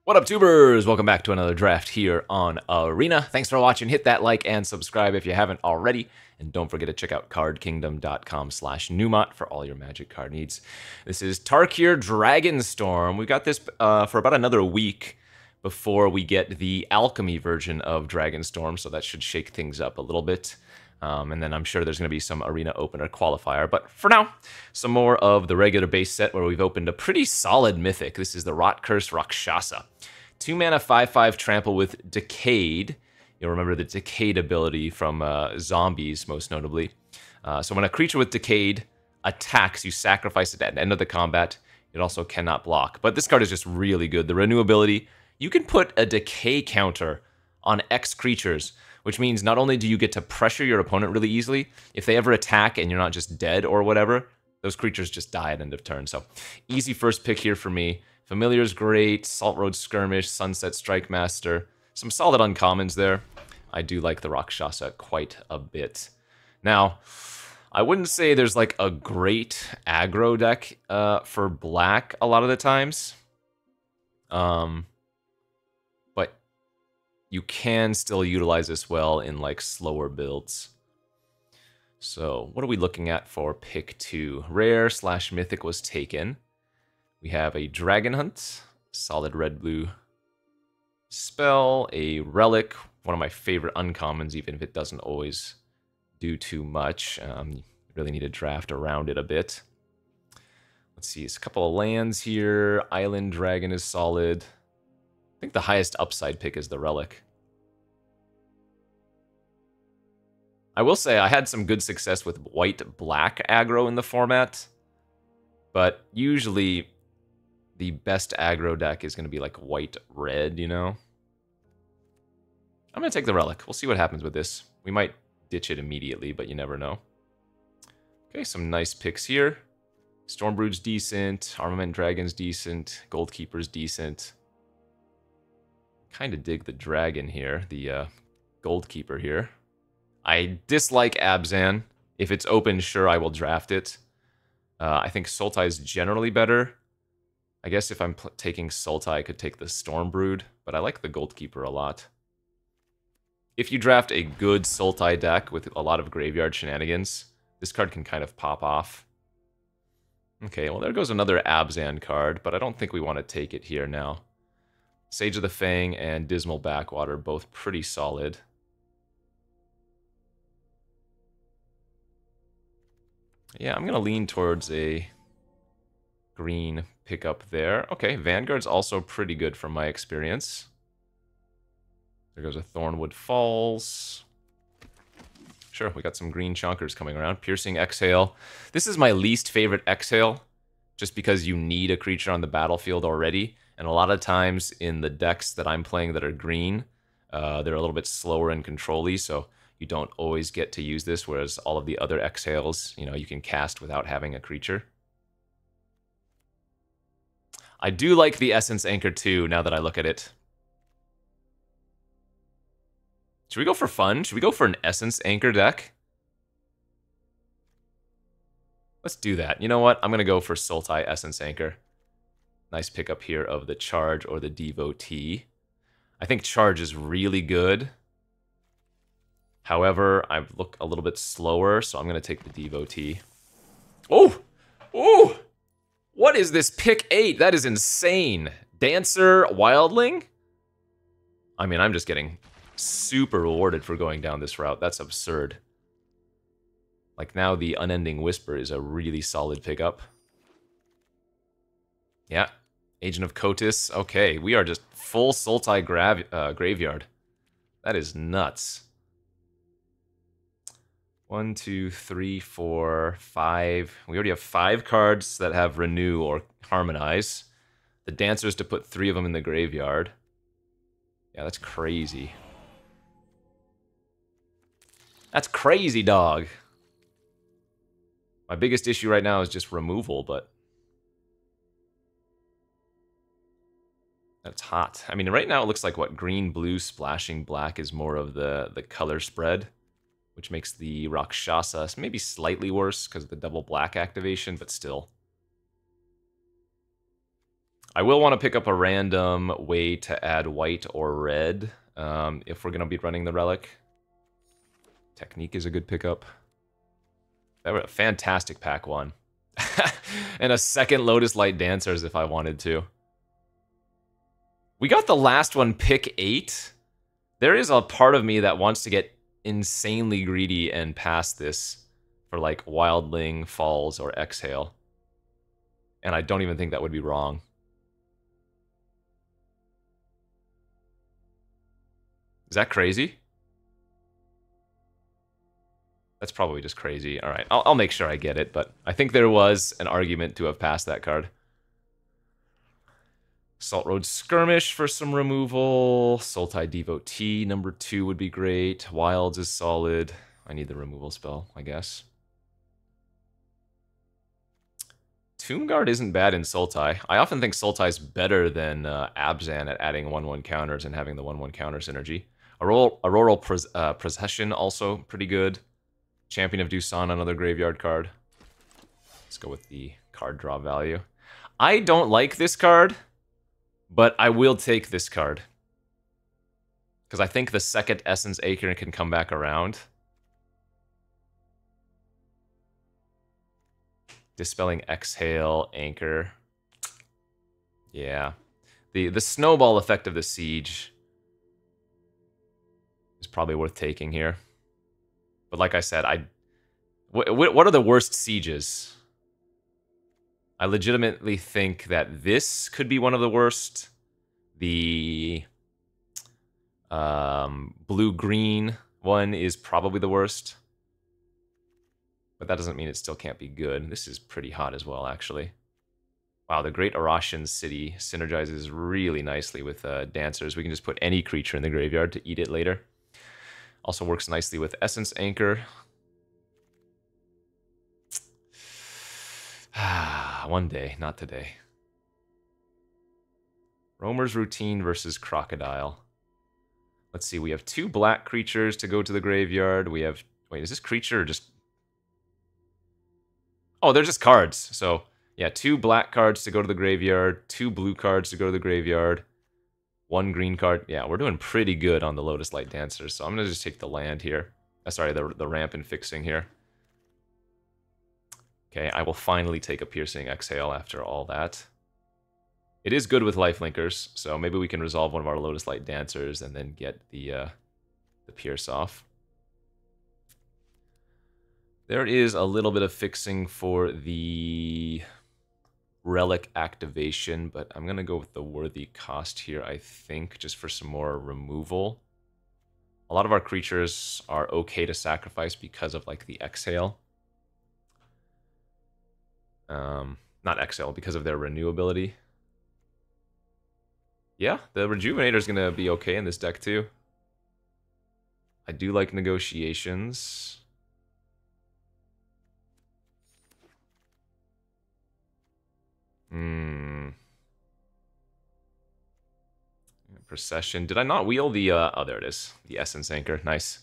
What up, tubers? Welcome back to another draft here on Arena. Thanks for watching. Hit that like and subscribe if you haven't already. And don't forget to check out cardkingdom.com/Numot for all your Magic card needs. This is Tarkir Dragonstorm. We got this for about another week before we get the Alchemy version of Dragonstorm, so that should shake things up a little bit. And then I'm sure there's going to be some Arena Opener qualifier. But for now, some more of the regular base set where we've opened a pretty solid Mythic. This is the Rot-Curse Rakshasa. 2 mana, 5/5 trample with Decayed. You'll remember the Decayed ability from zombies, most notably. So when a creature with Decayed attacks, you sacrifice it at the end of the combat. It also cannot block. But this card is just really good. The renewability, you can put a Decay counter on X creatures, which means not only do you get to pressure your opponent really easily, if they ever attack and you're not just dead or whatever, those creatures just die at end of turn. So easy first pick here for me. Familiar's great, Salt Road Skirmish, Sunset Strike Master. Some solid uncommons there. I do like the Rakshasa quite a bit. Now, I wouldn't say there's like a great aggro deck for black a lot of the times. But you can still utilize this well in like slower builds. So what are we looking at for pick 2? Rare/Mythic was taken. We have a Dragon Hunt, solid red-blue spell, a Relic, one of my favorite uncommons, even if it doesn't always do too much. You really need to draft around it a bit. Let's see, it's a couple of lands here. Island Dragon is solid. I think the highest upside pick is the Relic. I will say I had some good success with white-black aggro in the format, but usually the best aggro deck is going to be like white-red, you know? I'm going to take the Relic. We'll see what happens with this. We might ditch it immediately, but you never know. Okay, some nice picks here. Stormbrood's decent. Armament Dragon's decent. Goldkeeper's decent. Kind of dig the Dragon here, the Goldkeeper here. I dislike Abzan. If it's open, sure, I will draft it. I think Sultai is generally better. I guess if I'm taking Sultai, I could take the Stormbrood, but I like the Goldkeeper a lot. If you draft a good Sultai deck with a lot of graveyard shenanigans, this card can kind of pop off. Okay, well there goes another Abzan card, but I don't think we want to take it here now. Sage of the Fang and Dismal Backwater, both pretty solid. Yeah, I'm going to lean towards a green pickup there. Okay, Vanguard's also pretty good from my experience. There goes a Thornwood Falls. Sure, we got some green chonkers coming around. Piercing Exhale. This is my least favorite Exhale, just because you need a creature on the battlefield already. And a lot of times in the decks that I'm playing that are green, they're a little bit slower and control-y, so you don't always get to use this, whereas all of the other Exhales, you know, you can cast without having a creature. I do like the Essence Anchor too, now that I look at it. Should we go for fun? Should we go for an Essence Anchor deck? Let's do that. You know what? I'm going to go for Sultai Essence Anchor. Nice pickup here of the Charge or the Devotee. I think Charge is really good. However, I look a little bit slower, so I'm going to take the Devotee. Oh! Oh! What is this pick 8? That is insane. Dancer Wildling? I mean, I'm just getting super rewarded for going down this route. That's absurd. Like now the Unending Whisper is a really solid pickup. Yeah. Agent of Kotis. Okay, we are just full Sultai graveyard. That is nuts. 1, 2, 3, 4, 5. We already have 5 cards that have Renew or Harmonize. The Dancer's to put 3 of them in the graveyard. Yeah, that's crazy. That's crazy, dog. My biggest issue right now is just removal, but that's hot. I mean, right now it looks like what green, blue, splashing black is more of the color spread, which makes the Rakshasa maybe slightly worse because of the double black activation, but still. I will want to pick up a random way to add white or red if we're going to be running the Relic. Technique is a good pickup. That was a fantastic pack one. And a second Lotus Light Dancers if I wanted to. We got the last one, pick 8. There is a part of me that wants to get insanely greedy and pass this for like Wildling, Falls, or Exhale. And I don't even think that would be wrong. Is that crazy? That's probably just crazy. All right, I'll make sure I get it, but I think there was an argument to have passed that card. Salt Road Skirmish for some removal. Sultai Devotee, number 2 would be great. Wilds is solid. I need the removal spell, I guess. Tomb Guard isn't bad in Sultai. I often think Sultai's better than Abzan at adding 1/1 counters and having the 1/1 counter synergy. Auroral Procession also pretty good. Champion of Doosan, another graveyard card. Let's go with the card draw value. I don't like this card, but I will take this card. Because I think the second Essence Acre can come back around. Dispelling Exhale, Anchor. Yeah. The snowball effect of the Siege is probably worth taking here. But like I said, what are the worst sieges? I legitimately think that this could be one of the worst. The blue-green one is probably the worst. But that doesn't mean it still can't be good. This is pretty hot as well, actually. Wow, the Great Arashan City synergizes really nicely with Dancers. We can just put any creature in the graveyard to eat it later. Also works nicely with Essence Anchor. One day, not today. Roamer's Routine versus Crocodile. Let's see, we have 2 black creatures to go to the graveyard. We have... Wait, is this creature or just... Oh, they're just cards. So, yeah, 2 black cards to go to the graveyard, 2 blue cards to go to the graveyard, 1 green card. Yeah, we're doing pretty good on the Lotus Light Dancers, so I'm going to just take the land here. Sorry, the ramp and fixing here. Okay, I will finally take a Piercing Exhale after all that. It is good with lifelinkers, so maybe we can resolve one of our Lotus Light Dancers and then get the Pierce off. There is a little bit of fixing for the Relic activation, but I'm going to go with the worthy cost here, I think, just for some more removal. A lot of our creatures are okay to sacrifice because of, like, the Exhale. Not Exhale, because of their renewability. Yeah, the Rejuvenator is going to be okay in this deck, too. I do like Negotiations. Procession. Did I not wheel the, oh, there it is. The Essence Anchor. Nice.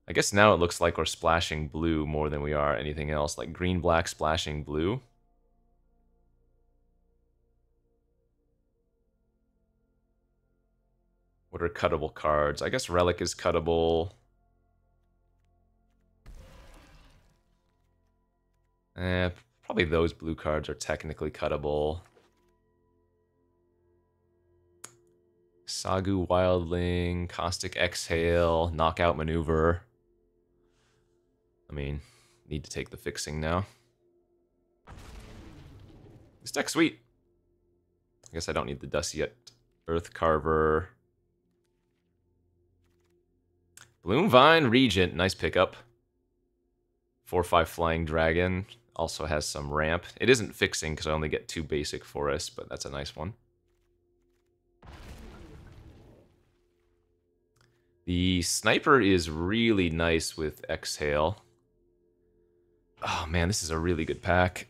I guess now it looks like we're splashing blue more than we are anything else. Like green, black, splashing blue. What are cuttable cards? I guess Relic is cuttable. Probably those blue cards are technically cuttable. Sagu Wildling, Caustic Exhale, Knockout Maneuver. I mean, need to take the fixing now. This deck's sweet. I guess I don't need the Dust yet. Earth Carver. Bloomvine Regent, nice pickup. 4/5 Flying Dragon. Also has some ramp. It isn't fixing because I only get 2 basic forests, but that's a nice one. The Sniper is really nice with Exhale. Oh man, this is a really good pack.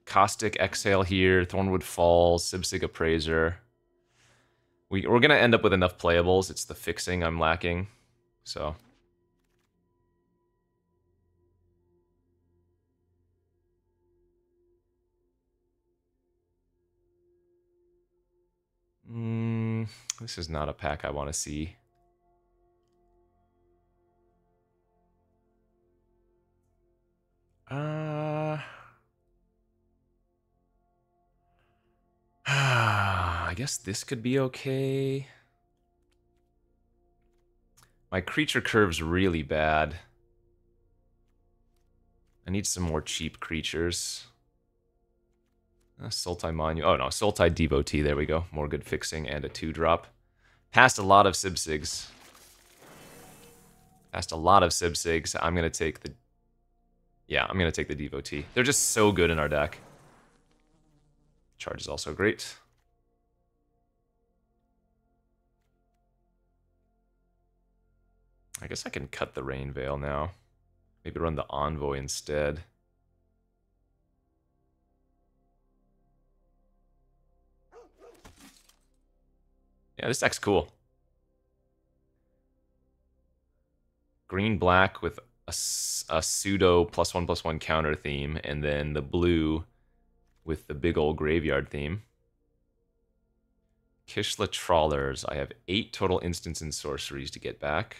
Caustic Exhale here, Thornwood Falls, Sibsig Appraiser. We're going to end up with enough playables. It's the fixing I'm lacking. So... This is not a pack I want to see. I guess this could be okay. My creature curve's really bad. I need some more cheap creatures. Sultai Monument. Oh no, Sultai Devotee. There we go. More good fixing and a 2-drop. Passed a lot of Sibsigs. Passed a lot of Sibsigs. I'm gonna take the... Yeah, I'm gonna take the Devotee. They're just so good in our deck. Charge is also great. I guess I can cut the Rain Veil now. Maybe run the Envoy instead. Yeah, this deck's cool. Green-black with a pseudo +1/+1 counter theme, and then the blue with the big old graveyard theme. Kishla Trawlers. I have 8 total instants and sorceries to get back.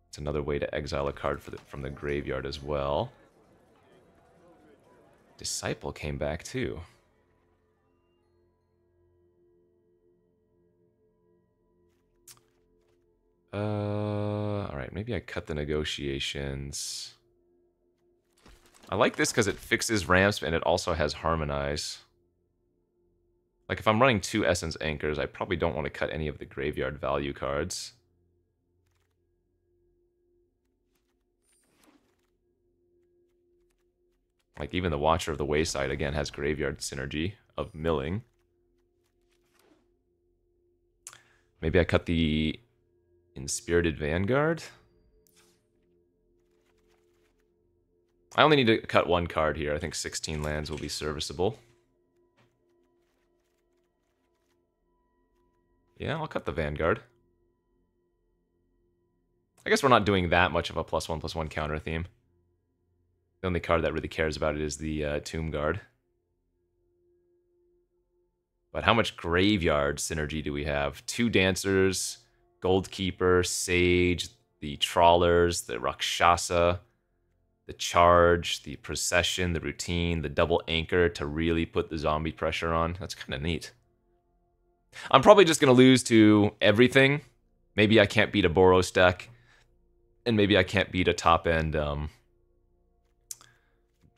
It's another way to exile a card from the graveyard as well. Disciple came back too. Alright, maybe I cut the negotiations. I like this because it fixes ramps and it also has Harmonize. Like if I'm running 2 Essence Anchors, I probably don't want to cut any of the graveyard value cards. Like even the Watcher of the Wayside, again, has graveyard synergy of milling. Maybe I cut the Inspirited Vanguard. I only need to cut 1 card here. I think 16 lands will be serviceable. Yeah, I'll cut the Vanguard. I guess we're not doing that much of a +1/+1 counter theme. The only card that really cares about it is the Tomb Guard. But how much graveyard synergy do we have? 2 Dancers, Goldkeeper, Sage, the Trawlers, the Rakshasa, the Charge, the Procession, the Routine, the Double Anchor to really put the zombie pressure on. That's kind of neat. I'm probably just going to lose to everything. Maybe I can't beat a Boros deck, and maybe I can't beat a top-end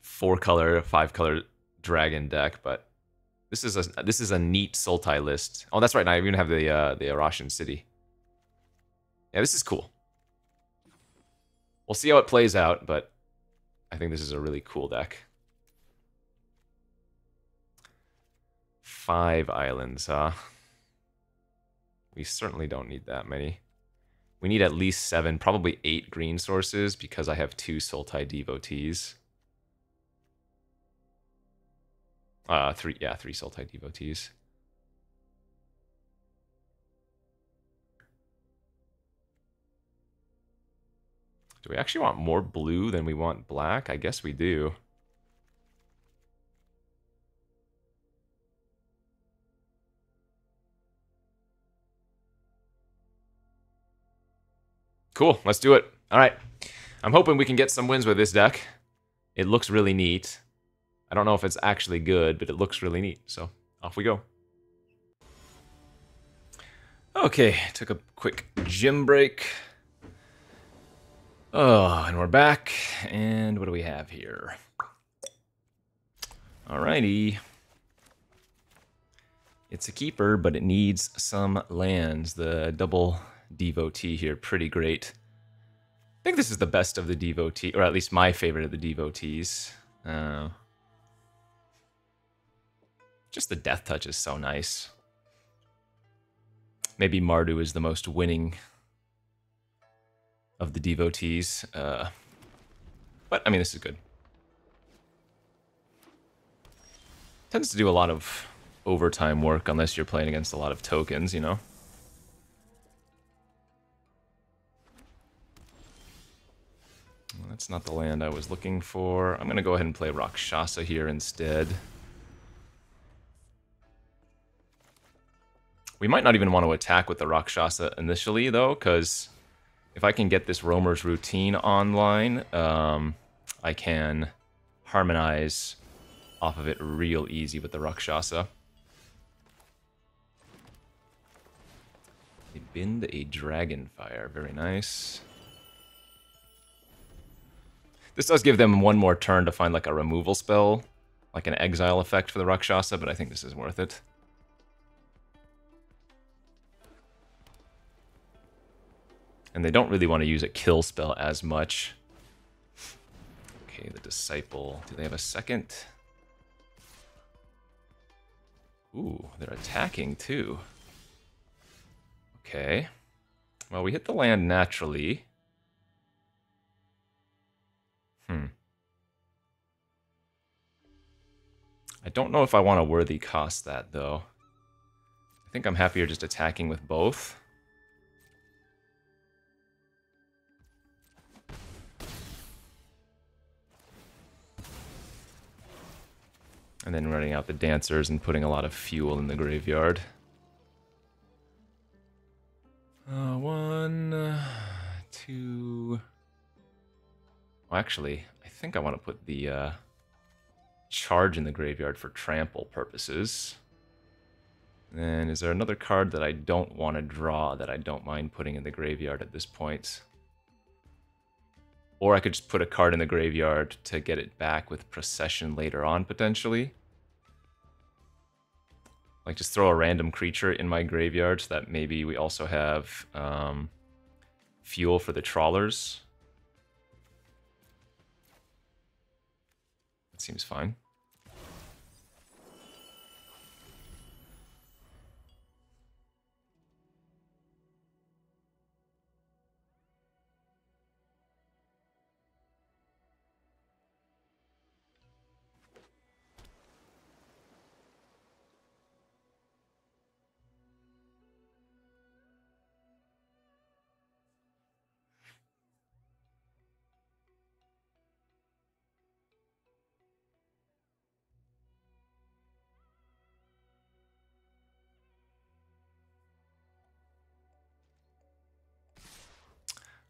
4-color, 5-color dragon deck, but this is a neat Sultai list. Oh, that's right. Now I even have the Arashan City. Yeah, this is cool. We'll see how it plays out, but I think this is a really cool deck. 5 islands, huh? We certainly don't need that many. We need at least 7, probably 8 green sources because I have 2 Sultai Devotees. 3 Sultai Devotees. Do we actually want more blue than we want black? I guess we do. Cool, let's do it. All right. I'm hoping we can get some wins with this deck. It looks really neat. I don't know if it's actually good, but it looks really neat. So off we go. Okay, took a quick gym break. Oh, and we're back. And what do we have here? Alrighty. It's a keeper, but it needs some lands. The double Devotee here, pretty great. I think this is the best of the Devotee, or at least my favorite of the Devotees. Just the Death Touch is so nice. Maybe Mardu is the most winning of the Devotees. But, I mean, this is good. Tends to do a lot of overtime work unless you're playing against a lot of tokens, you know? Well, that's not the land I was looking for. I'm going to go ahead and play Rakshasa here instead. We might not even want to attack with the Rakshasa initially, though, because if I can get this Roamer's Routine online, I can harmonize off of it real easy with the Rakshasa. They bind a Dragonfire. Very nice. This does give them one more turn to find like a removal spell, like an exile effect for the Rakshasa, but I think this is worth it. And they don't really want to use a kill spell as much. Okay, the Disciple. Do they have a second? Ooh, they're attacking too. Okay. Well, we hit the land naturally. I don't know if I want to worthy cost that, though. I think I'm happier just attacking with both. And then running out the dancers and putting a lot of fuel in the graveyard. 1, 2... Well, actually, I think I want to put the charge in the graveyard for trample purposes. And is there another card that I don't want to draw that I don't mind putting in the graveyard at this point? Or I could just put a card in the graveyard to get it back with Procession later on, potentially. Like, just throw a random creature in my graveyard so that maybe we also have fuel for the trawlers. That seems fine.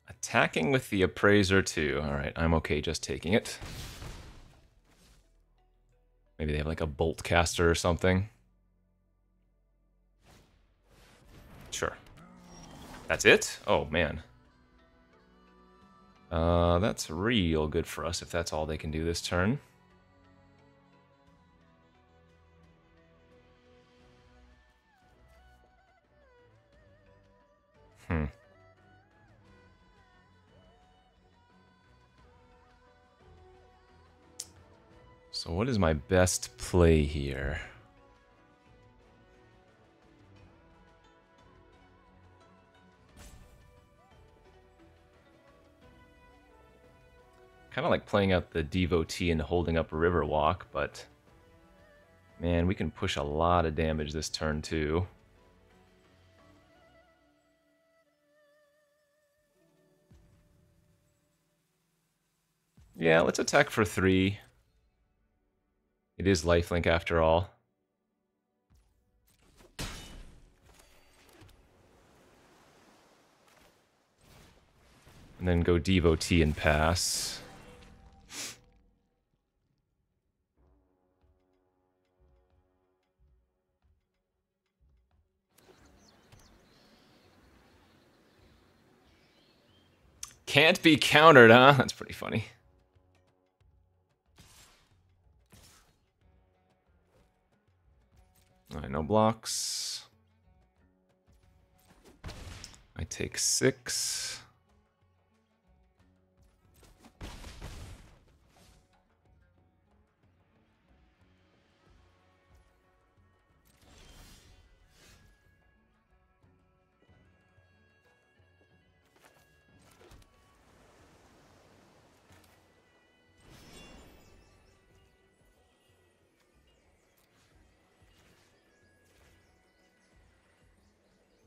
Attacking with the Appraiser too. Alright, I'm okay just taking it. Maybe they have like a Bolt Caster or something. Sure. That's it? Oh, man. That's real good for us if that's all they can do this turn. So what is my best play here? Kind of like playing out the Devotee and holding up Riverwalk, but man, we can push a lot of damage this turn too. Yeah, let's attack for 3. It is lifelink after all. And then go Devotee and pass. Can't be countered, huh? That's pretty funny. Alright, no blocks. I take 6.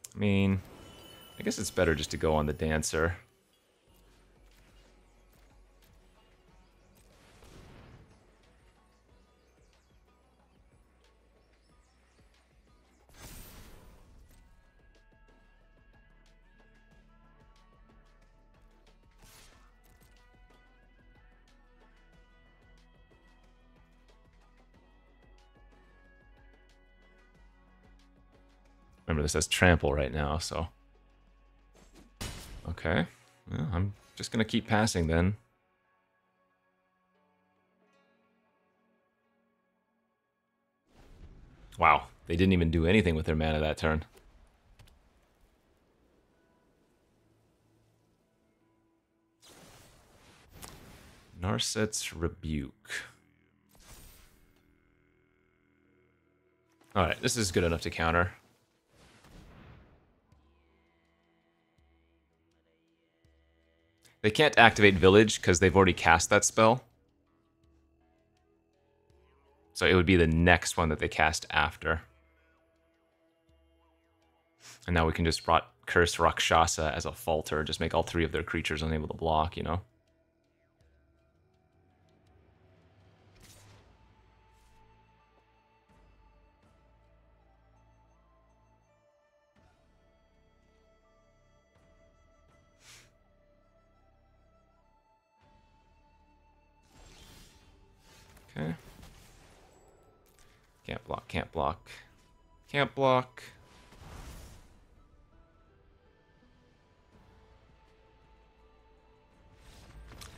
I mean, I guess it's better just to go on the Dancer. Remember, this has trample right now, so... Okay. Well, I'm just gonna keep passing then. Wow, they didn't even do anything with their mana that turn. Narset's Rebuke. Alright, this is good enough to counter. They can't activate Village because they've already cast that spell. So it would be the next one that they cast after. And now we can just curse Rakshasa as a falter, just make all three of their creatures unable to block, you know? Okay. Can't block, can't block. Can't block.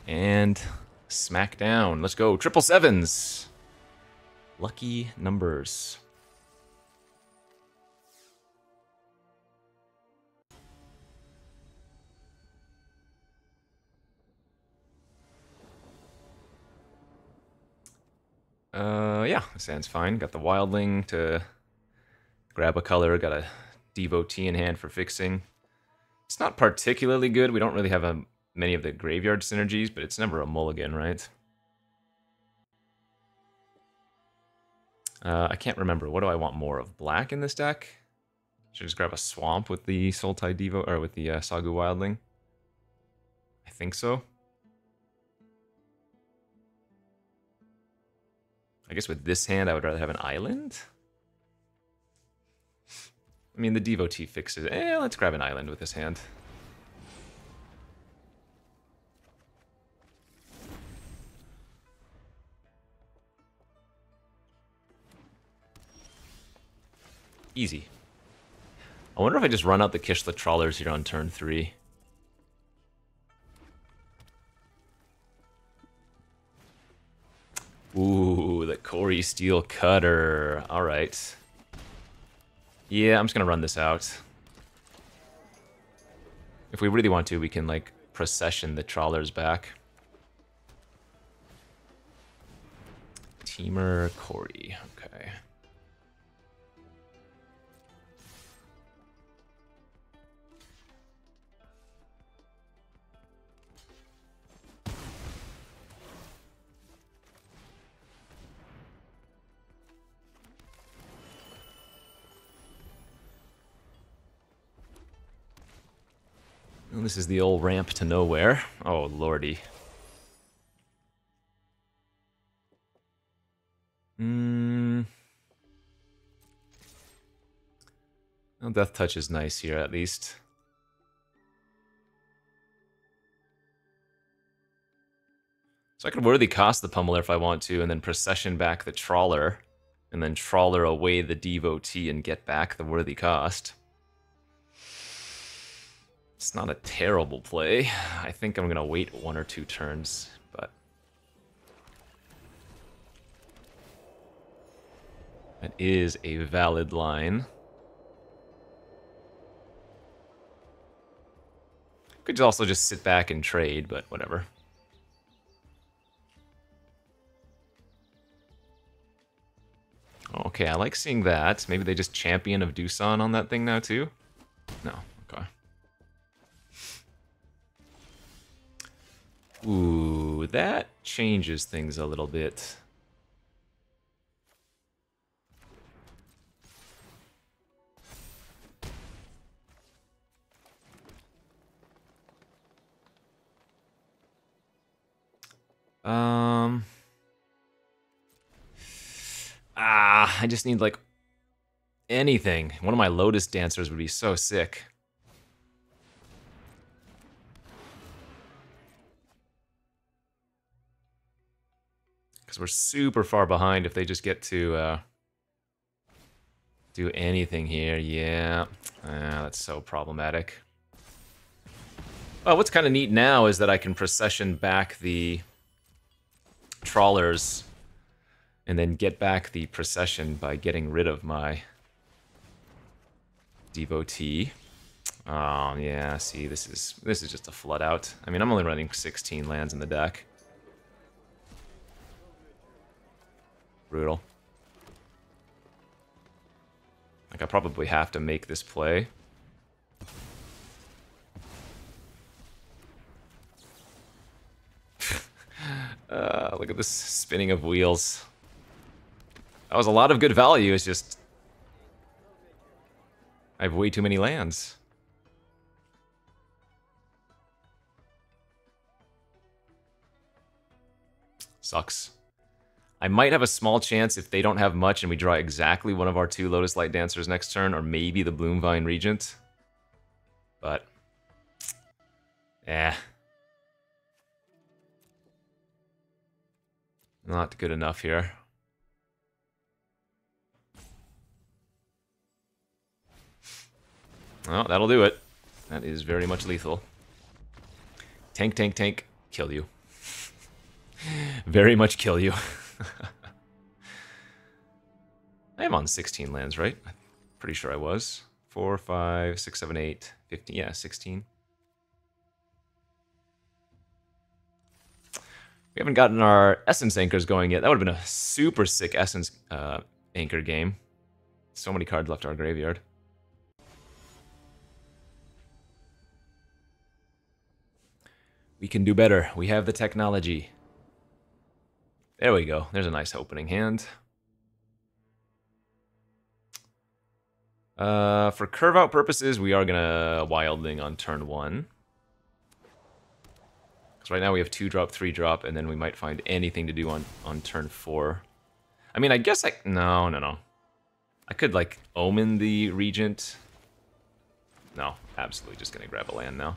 And smack down. Let's go. Triple sevens. Lucky numbers. Yeah, this hand's fine. Got the Wildling to grab a color. Got a Devotee in hand for fixing. It's not particularly good. We don't really have many of the graveyard synergies, but it's never a mulligan, right? I can't remember. What do I want more of? Black in this deck? Should I just grab a Swamp with the Sultai Devo, or with the Sagu Wildling? I think so. I guess with this hand, I would rather have an island. I mean, the Devotee fixes it. Let's grab an island with this hand. Easy. I wonder if I just run out the Kishla Trawlers here on turn 3. Ooh, the Corey Steel Cutter. Alright. Yeah, I'm just gonna run this out. If we really want to, we can, like, procession the Trawlers back. Teamer Corey. Okay. Well, this is the old ramp to nowhere. Oh, lordy. Well, Death Touch is nice here, at least. So I could Worthy Cost the Pummeler if I want to, and then procession back the Trawler, and then Trawler away the Devotee and get back the Worthy Cost. It's not a terrible play. I think I'm going to wait 1 or 2 turns, but... that is a valid line. Could also just sit back and trade, but whatever. Okay, I like seeing that. Maybe they just Champion of Doosan on that thing now, too? No, okay. Ooh, that changes things a little bit. I just need, like, anything. One of my Lotus Dancers would be so sick. Because we're super far behind if they just get to do anything here. Yeah, that's so problematic. Oh, what's kind of neat now is that I can procession back the trawlers and then get back the procession by getting rid of my devotee. Oh yeah, see, this is just a flood out. I mean, I'm only running 16 lands in the deck. Brutal. Like, I probably have to make this play. Look at this spinning of wheels. That was a lot of good value, it's just I have way too many lands. Sucks. I might have a small chance if they don't have much and we draw exactly one of our 2 Lotus Light Dancers next turn, or maybe the Bloomvine Regent. But, not good enough here. Well, that'll do it. That is very much lethal. Tank, tank, tank. Kill you. Very much kill you. I am on 16 lands, right? I'm pretty sure I was. 4, 5, 6, 7, 8, 15. Yeah, 16. We haven't gotten our Essence Anchors going yet. That would have been a super sick Essence Anchor game. So many cards left our graveyard. We can do better. We have the technology. There we go. There's a nice opening hand. For curve out purposes, we are gonna Wildling on turn 1. Because right now we have 2-drop, 3-drop, and then we might find anything to do on turn 4. I mean, I guess no. I could, like, Omen the Regent. No, absolutely just gonna grab a land now.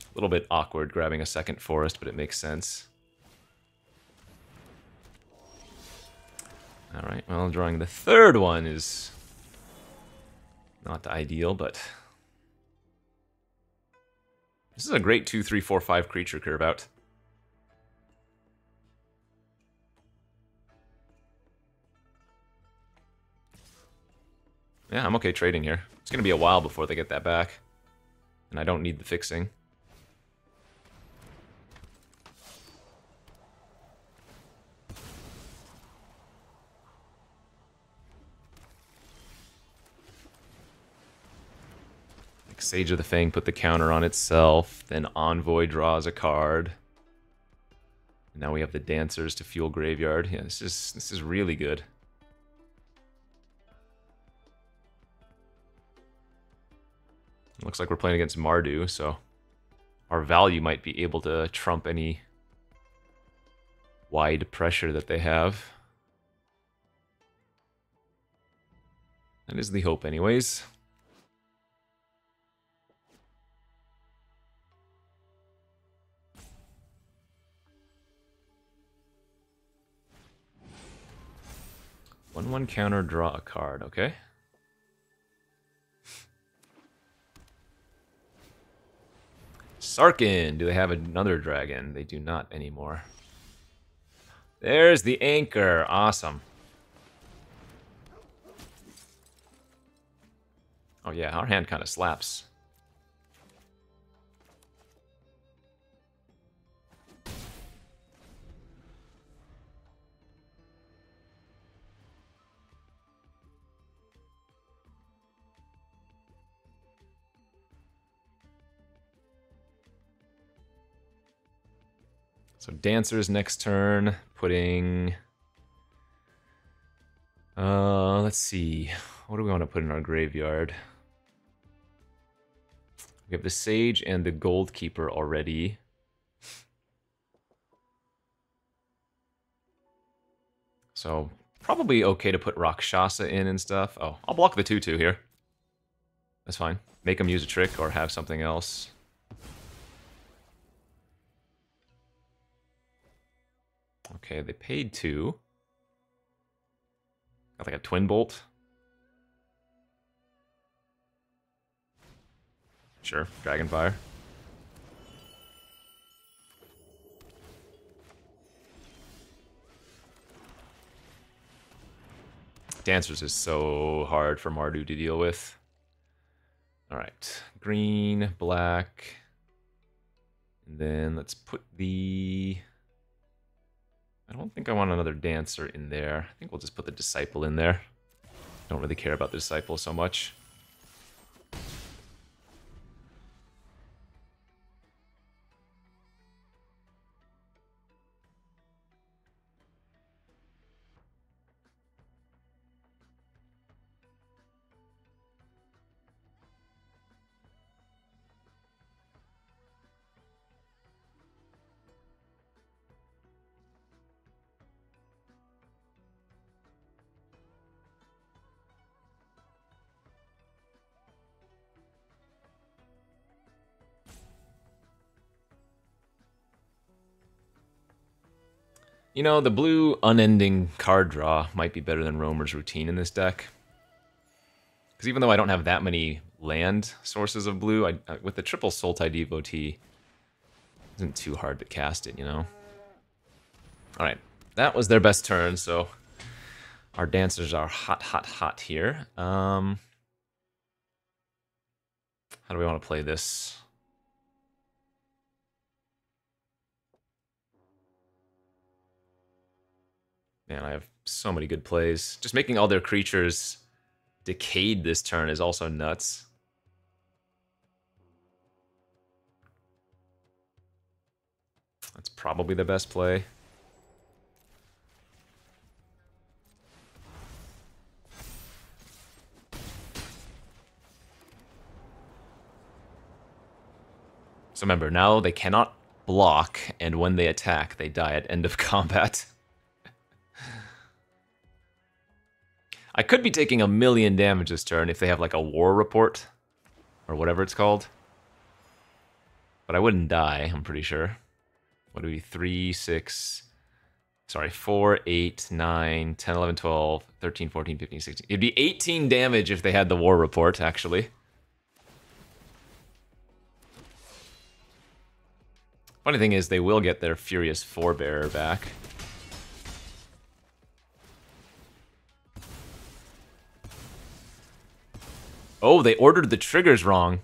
A little bit awkward grabbing a second forest, but it makes sense. Alright, well, drawing the 3rd one is not ideal, but this is a great 2, 3, 4, 5 creature curve out. Yeah, I'm okay trading here. It's going to be a while before they get that back, and I don't need the fixing. Sage of the Fang put the counter on itself, then Envoy draws a card. Now we have the Dancers to fuel Graveyard. Yeah, this is really good. Looks like we're playing against Mardu, so our value might be able to trump any wide pressure that they have. That is the hope anyways. One counter, draw a card, okay. Sarkin, do they have another dragon? They do not anymore. There's the anchor, awesome. Oh yeah, our hand kind of slaps. So Dancers next turn, putting... let's see. What do we want to put in our graveyard? We have the Sage and the Gold Keeper already. So probably okay to put Rakshasa in and stuff. Oh, I'll block the 2/2 here. That's fine. Make them use a trick or have something else. Okay, they paid 2. Got like a twin bolt. Sure, Dragonfire. Dancers is so hard for Mardu to deal with. Alright, green, black. And then let's put the... I don't think I want another dancer in there. I think we'll just put the Disciple in there. Don't really care about the Disciple so much. You know, the blue unending card draw might be better than Roamer's Routine in this deck. Because even though I don't have that many land sources of blue, with the triple Sultai Devotee, it isn't too hard to cast it, you know? Alright, that was their best turn, so our dancers are hot, hot, hot here. How do we want to play this? Man, I have so many good plays. Just making all their creatures decayed this turn is also nuts. That's probably the best play. So remember, now they cannot block, and when they attack, they die at end of combat. I could be taking 1,000,000 damage this turn if they have like a war report, or whatever it's called. But I wouldn't die, I'm pretty sure. What would it be? 3, 6... Sorry, 4, 8, 9, 10, 11, 12, 13, 14, 15, 16. It'd be 18 damage if they had the war report, actually. Funny thing is, they will get their Furious Forebearer back. Oh, they ordered the triggers wrong.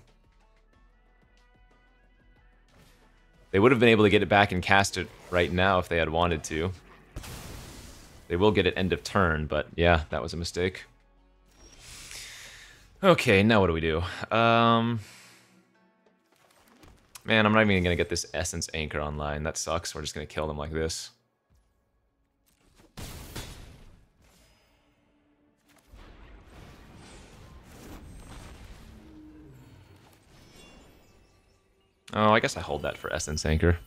They would have been able to get it back and cast it right now if they had wanted to. They will get it end of turn, but yeah, that was a mistake. Okay, now what do we do? Man, I'm not even gonna get this Essence Anchor online. That sucks. We're just gonna kill them like this. Oh, I guess I hold that for Essence Anchor.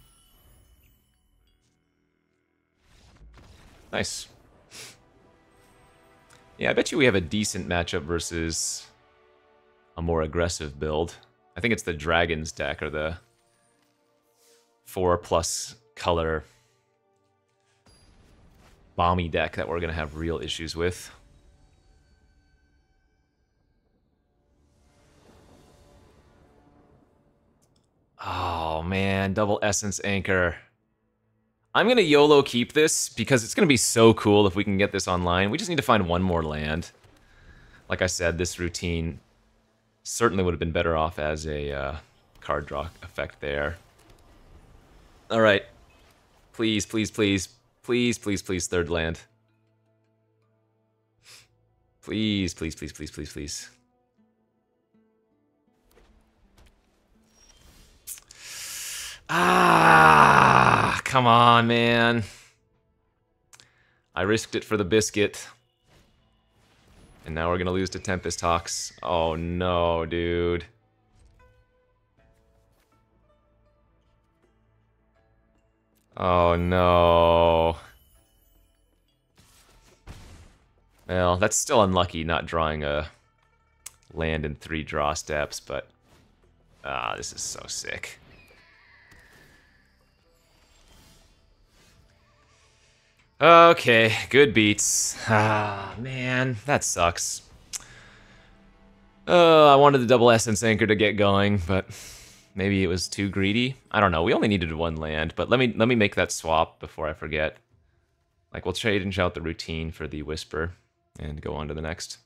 Nice. Yeah, I bet you we have a decent matchup versus a more aggressive build. I think it's the Dragons deck, or the 4+ color bomby deck that we're going to have real issues with. Oh man, double Essence Anchor. I'm going to YOLO keep this because it's going to be so cool if we can get this online. We just need to find one more land. Like I said, this routine certainly would have been better off as a card draw effect there. Alright. Please, please, please. Please, please, please, third land. Please, please, please, please, please, please. Ah, come on, man. I risked it for the biscuit. And now we're gonna lose to Tempest Hawks. Oh no, dude. Oh no. Well, that's still unlucky not drawing a land in 3 draw steps, but this is so sick. Okay, good beats. Ah, man, that sucks. I wanted the double Essence Anchor to get going, but maybe it was too greedy. I don't know. We only needed one land, but let me make that swap before I forget. Like, we'll change out the routine for the Whisper and go on to the next.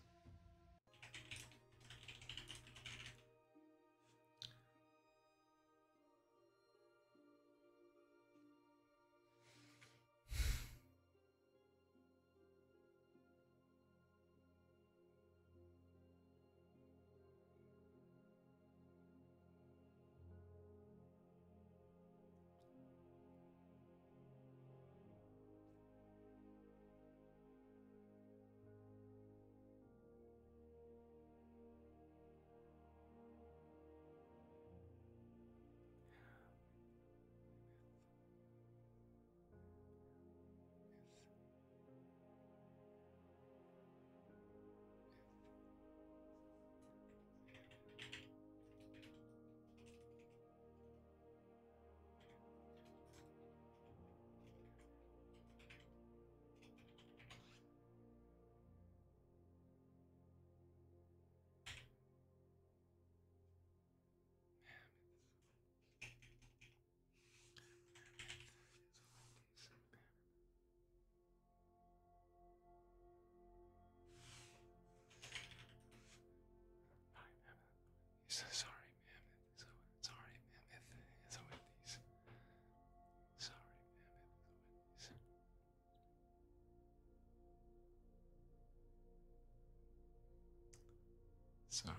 Sorry.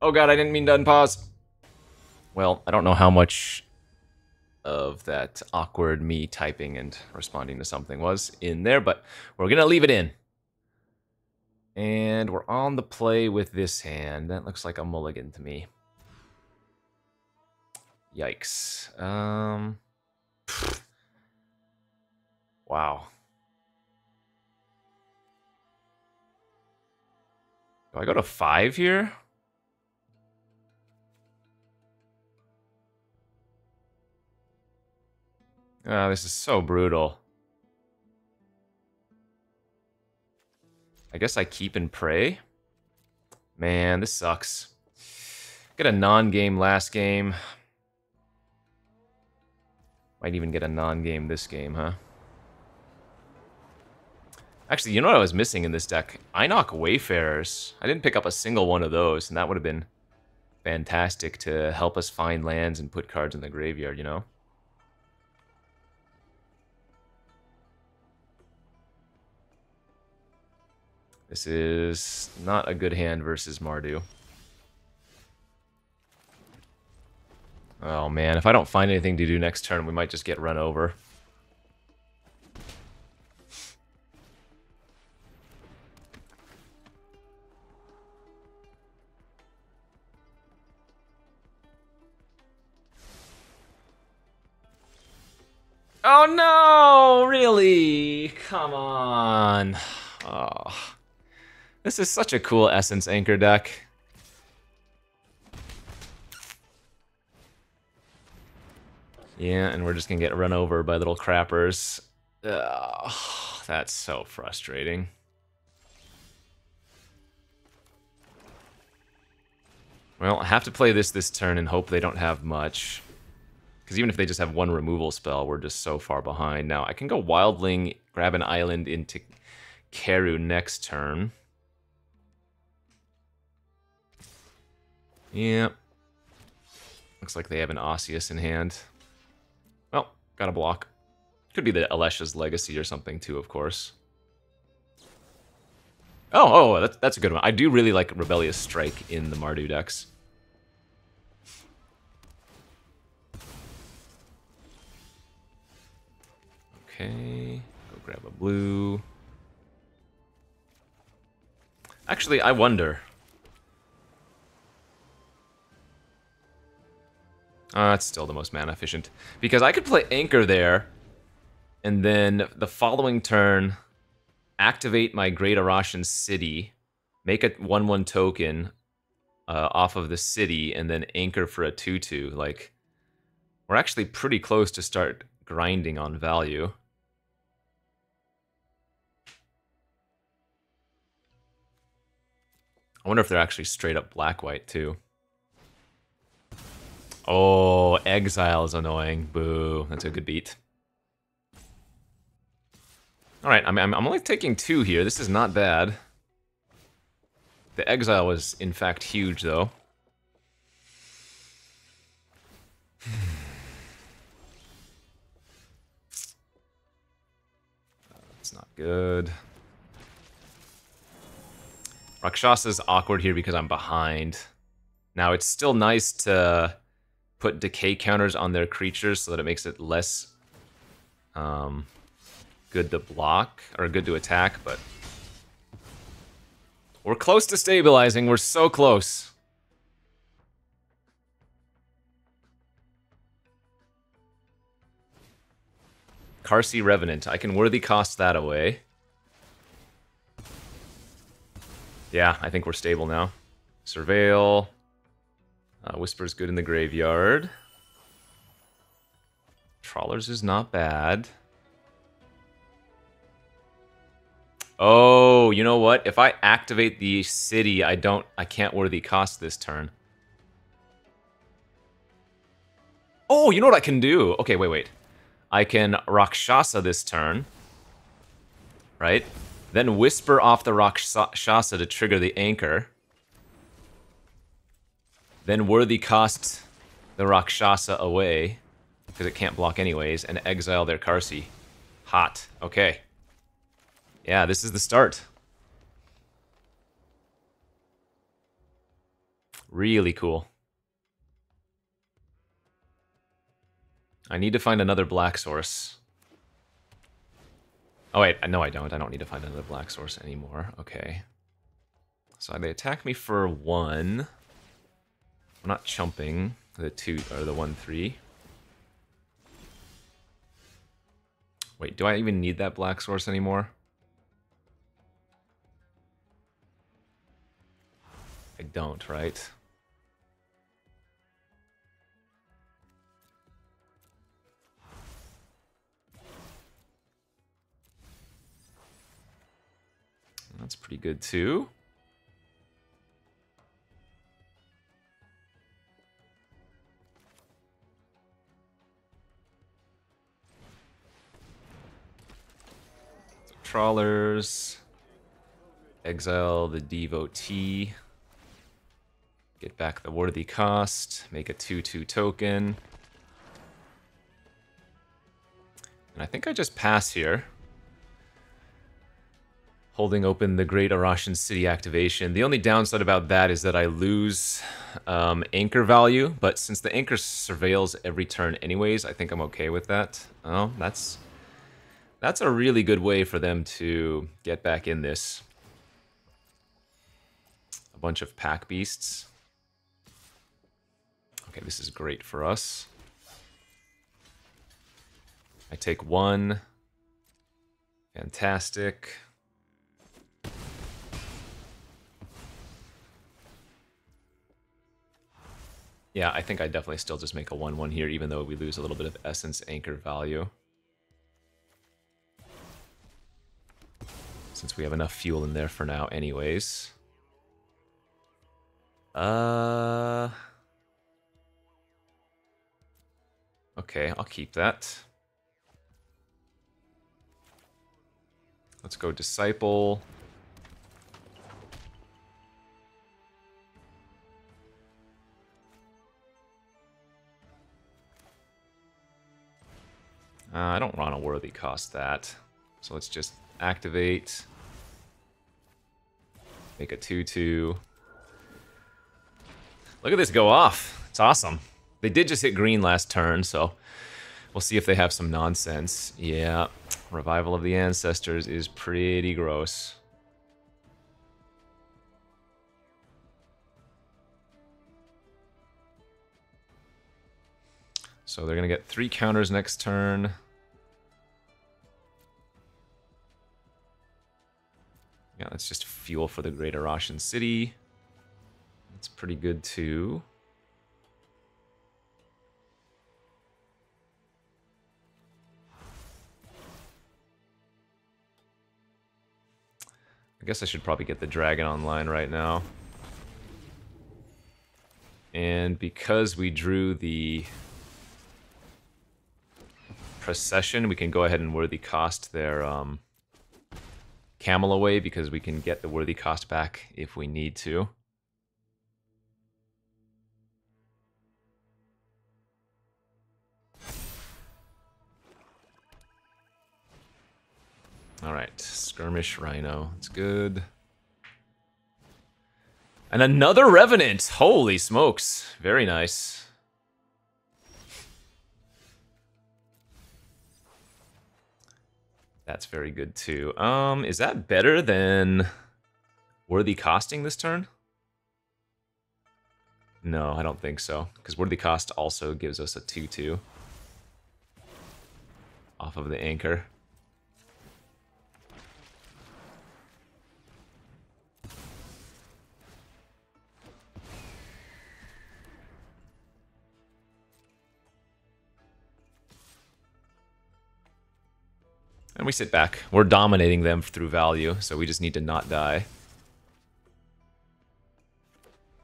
Oh god, I didn't mean to unpause. Well, I don't know how much of that awkward me typing and responding to something was in there, but we're gonna leave it in. And we're on the play with this hand. That looks like a mulligan to me. Yikes. Wow. Do I go to 5 here? Oh, this is so brutal. I guess I keep and pray. Man, this sucks. Get a non-game last game. Might even get a non-game this game, huh? Actually, you know what I was missing in this deck? Inoc Wayfarers. I didn't pick up a single one of those, and that would have been fantastic to help us find lands and put cards in the graveyard, you know? This is not a good hand versus Mardu. Oh man, if I don't find anything to do next turn, we might just get run over. Oh no, really? Come on. Oh. This is such a cool Essence Anchor deck. Yeah, and we're just gonna get run over by little crappers. Ugh, that's so frustrating. Well, I have to play this turn and hope they don't have much. Because even if they just have one removal spell, we're just so far behind. Now, I can go Wildling, grab an island into Keru next turn. Yeah. Looks like they have an Osseous in hand. Well, got a block. Could be the Alesha's Legacy or something too, of course. That's a good one. I do really like Rebellious Strike in the Mardu decks. Okay, go grab a blue. Actually, I wonder. That's still the most mana efficient. Because I could play Anchor there, and then the following turn, activate my Great Arashan City, make a 1/1 token off of the city, and then Anchor for a 2/2. Like, we're actually pretty close to start grinding on value. I wonder if they're actually straight up black-white, too. Oh, Exile is annoying. Boo. That's a good beat. Alright, I'm only taking 2 here. This is not bad. The Exile was, in fact, huge, though. That's not good. Rakshasa's awkward here because I'm behind. Now, it's still nice to put decay counters on their creatures so that it makes it less good to block, or good to attack, but we're close to stabilizing. We're so close. Karsi Revenant. I can worthy cost that away. Yeah, I think we're stable now. Surveil. Whisper's good in the graveyard. Trawlers is not bad. Oh, you know what? If I activate the city, I can't worthy cost this turn. Oh, you know what I can do? Okay, wait. I can Rakshasa this turn. Right? Then Whisper off the Rakshasa to trigger the Anchor. Then worthy cost the Rakshasa away, because it can't block anyways, and exile their Karsi. Hot. Okay. Yeah, this is the start. Really cool. I need to find another black source. Oh wait, no I don't. I don't need to find another black source anymore. Okay. So they attack me for 1. I'm not chumping the 2 or the 1/3. Wait, do I even need that black source anymore? I don't, right? That's pretty good too. So, trawlers. Exile the devotee. Get back the worthy cost. Make a 2/2 token. And I think I just pass here. Holding open the Great Arashan City activation. The only downside about that is that I lose anchor value, but since the anchor surveils every turn anyways, I think I'm okay with that. Oh, that's a really good way for them to get back in this. A bunch of pack beasts. Okay, this is great for us. I take 1. Fantastic. Yeah, I think I definitely still just make a 1/1 here, even though we lose a little bit of essence anchor value. Since we have enough fuel in there for now anyways. Okay, I'll keep that. Let's go Disciple. I don't want to worthy cost that. So let's just activate. Make a 2/2. Look at this go off. It's awesome. They did just hit green last turn, so we'll see if they have some nonsense. Yeah, Revival of the Ancestors is pretty gross. So they're going to get 3 counters next turn. Yeah, that's just fuel for the Great Arashan City. That's pretty good too. I guess I should probably get the dragon online right now. And because we drew the procession, we can go ahead and worthy cost their camel away, because we can get the worthy cost back if we need to. Alright, Skirmish Rhino. It's good. And another Revenant! Holy smokes. Very nice. That's very good too. Is that better than Worthy Costing this turn? No, I don't think so. Because Worthy Cost also gives us a 2/2 off of the anchor. And we sit back. We're dominating them through value, so we just need to not die.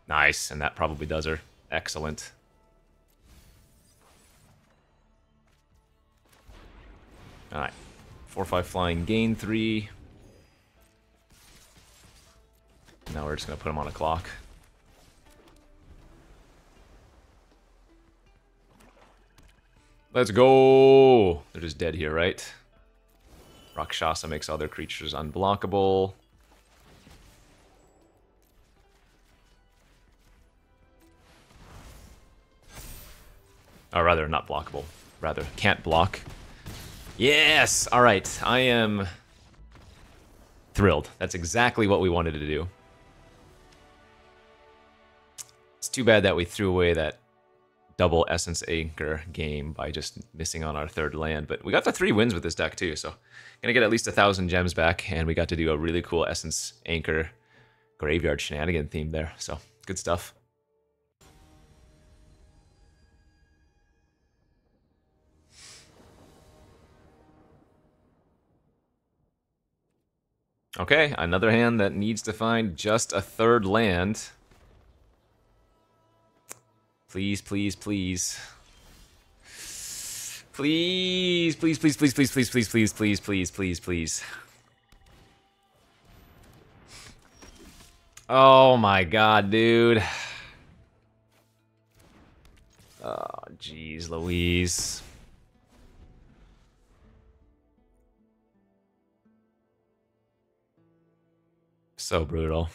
Nice, and that probably does her. Excellent. Alright. 4/5 flying, gain 3. Now we're just going to put him on a clock. Let's go! They're just dead here, right? Rakshasa makes other creatures unblockable. Or rather, not blockable. Rather, can't block. Yes! Alright, I am thrilled. That's exactly what we wanted to do. It's too bad that we threw away that double Essence Anchor game by just missing on our 3rd land, but we got the 3 wins with this deck too, so gonna get at least 1,000 gems back, and we got to do a really cool Essence Anchor graveyard shenanigan theme there, so good stuff. Okay, another hand that needs to find just a 3rd land. Please, please, please. Please, please, please, please, please, please, please, please, please, please, please, please. Oh my god, dude. Oh, jeez Louise. So brutal.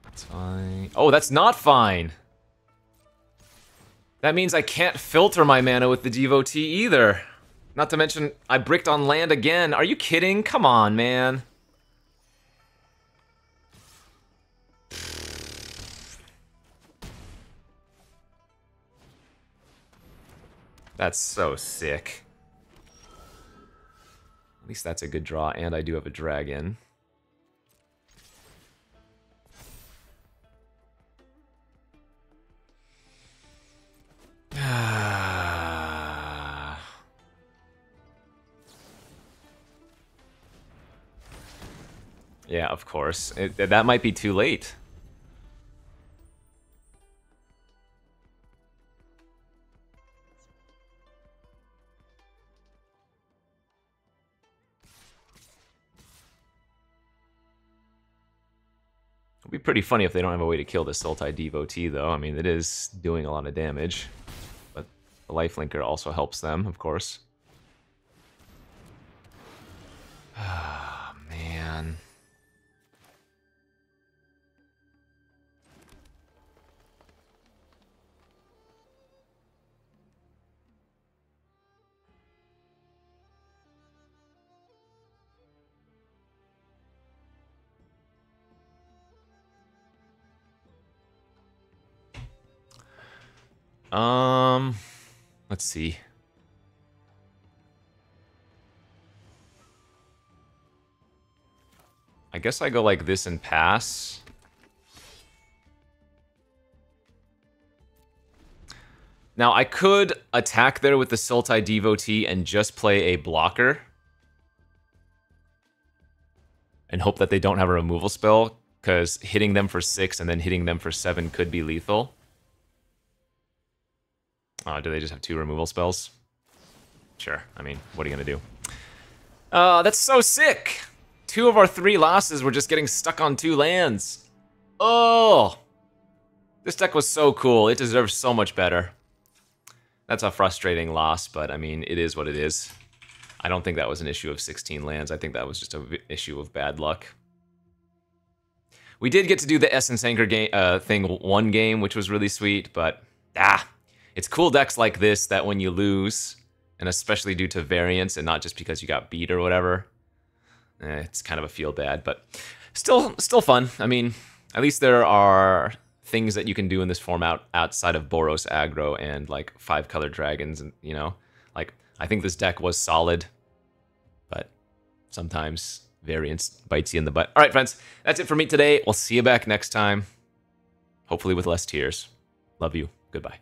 That's fine. Oh, that's not fine. That means I can't filter my mana with the Devotee either. Not to mention, I bricked on land again. Are you kidding? Come on, man. That's so sick. At least that's a good draw, and I do have a dragon. Yeah, of course. That might be too late. It'd be pretty funny if they don't have a way to kill this Sultai Devotee, though. I mean, it is doing a lot of damage. But The lifelinker also helps them, of course. Ah, man. Let's see. I guess I go like this and pass. Now, I could attack there with the Sultai Devotee and just play a blocker. And hope that they don't have a removal spell, because hitting them for 6 and then hitting them for 7 could be lethal. Do they just have 2 removal spells? Sure, I mean, what are you gonna do? That's so sick! 2 of our 3 losses were just getting stuck on 2 lands. Oh! This deck was so cool, it deserves so much better. That's a frustrating loss, but I mean, it is what it is. I don't think that was an issue of 16 lands, I think that was just an issue of bad luck. We did get to do the Essence Anchor thing one game, which was really sweet, but it's cool decks like this that when you lose, and especially due to variance and not just because you got beat or whatever, it's kind of a feel bad, but still fun. I mean, at least there are things that you can do in this format outside of Boros aggro and like 5-color dragons, and you know, like I think this deck was solid, but sometimes variance bites you in the butt. All right, friends, that's it for me today. We'll see you back next time, hopefully with less tears. Love you. Goodbye.